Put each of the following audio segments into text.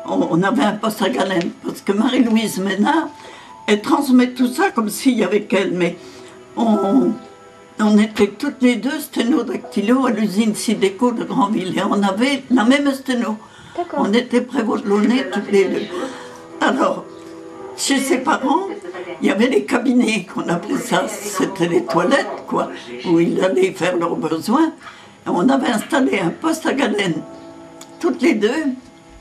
on avait un poste à Galène, parce que Marie-Louise Ménard, elle transmet tout ça comme s'il y avait qu'elle, mais on était toutes les deux sténodactylo à l'usine Sidéco de Granville, et on avait la même sténo. On était prévôt de Launay toutes les deux. Alors, chez ses parents, il y avait les cabinets, qu'on appelait ça, c'était les toilettes, quoi, où ils allaient faire leurs besoins. Et on avait installé un poste à Galène, toutes les deux.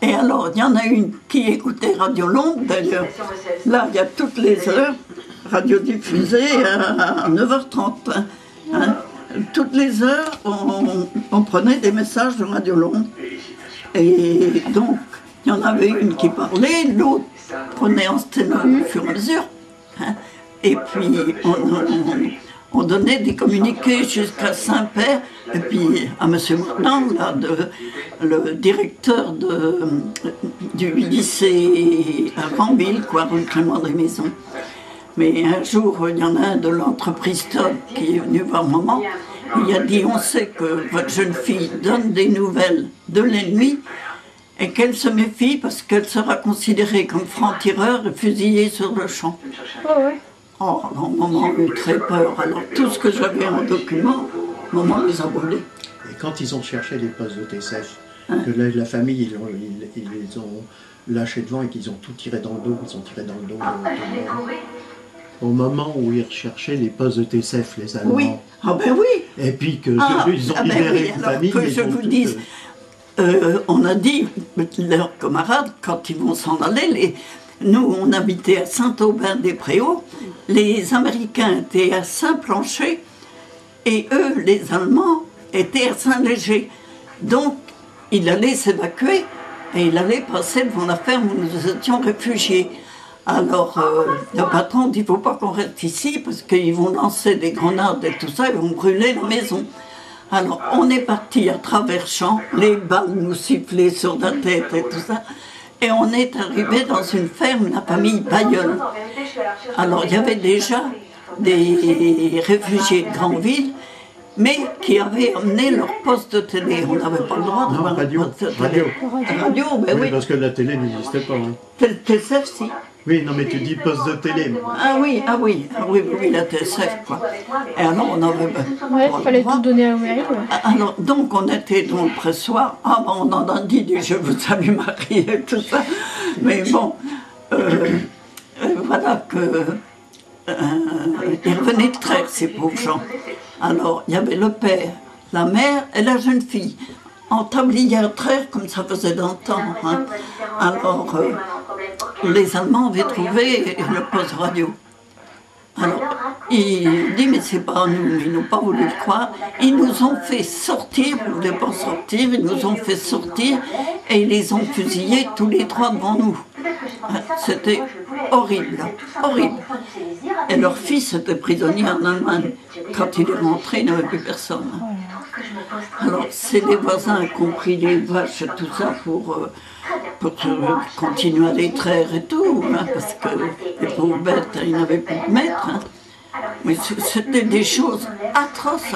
Et alors, il y en a une qui écoutait Radio Londres, d'ailleurs. Là, il y a toutes les heures, radio diffusée à 9h30. Hein. Toutes les heures, on prenait des messages de Radio Londres. Et donc, il y en avait une qui parlait, l'autre prenait en sténo au fur et à mesure. Hein. Et puis, on donnait des communiqués jusqu'à Saint-Père, et puis à M. Martin, là, le directeur du lycée à Granville, quoi, rue Clément des Maisons. Mais un jour, il y en a un de l'entreprise Todd qui est venu voir maman. Il a dit, on sait que votre jeune fille donne des nouvelles de l'ennemi et qu'elle se méfie parce qu'elle sera considérée comme franc-tireur et fusillée sur le champ. Oh, ouais. Oh, alors maman a eu très peur. Alors tout ce que j'avais en document, maman les a brûlés. Et quand ils ont cherché les postes de TCF, que la famille, ils les ont lâchés devant et qu'ils ont tout tiré dans le dos, ils ont tiré dans le dos. Au moment où ils recherchaient les postes de TCF, les Allemands. Oui, ah ben oui. Et puis qu'ils ont libéré une famille. Que je vous dise, on a dit, leurs camarades, quand ils vont s'en aller, nous on habitait à Saint-Aubin-des-Préaux, les Américains étaient à Saint-Plancher, et eux, les Allemands, étaient à Saint-Léger. Donc, il allait s'évacuer, et il allait passer devant la ferme où nous étions réfugiés. Alors, le patron dit, il ne faut pas qu'on reste ici, parce qu'ils vont lancer des grenades et tout ça, ils vont brûler la maison. Alors, on est parti à travers champs, les balles nous sifflaient sur la tête et tout ça, et on est arrivé dans une ferme, la famille Bayeul. Alors, il y avait déjà des réfugiés de Granville, mais qui avaient amené leur poste de télé. On n'avait pas le droit d'avoir un poste de télé. Radio, ben oui. Parce que la télé n'existait pas. Hein. TSF, si. Oui, non, mais tu dis poste de télé. Oui, la TSF, quoi. Et alors, on avait... Ouais, il fallait tout donner à Marie, ouais. Alors, donc, on était dans le pressoir. Ah, bon, on en a dit du « Je vous salue Marie » et tout ça. Mais bon, voilà que... ils revenaient de traire, ces pauvres gens. Alors, il y avait le père, la mère et la jeune fille, en tablière traire, comme ça faisait dans le temps. Hein. Alors, les Allemands avaient trouvé le poste radio. Alors, il dit, mais c'est pas nous, ils n'ont pas voulu le croire. Ils nous ont fait sortir, ils ne voulaient pas sortir, ils nous ont fait sortir et ils les ont fusillés tous les trois devant nous. C'était horrible, horrible. Et leur fils était prisonnier en Allemagne. Quand il est rentré, il n'y avait plus personne. Alors, c'est les voisins qui ont pris les vaches et tout ça pour continuer à les traire et tout, hein, parce que les pauvres bêtes, ils n'avaient plus de maître. Hein. Mais c'était des choses atroces.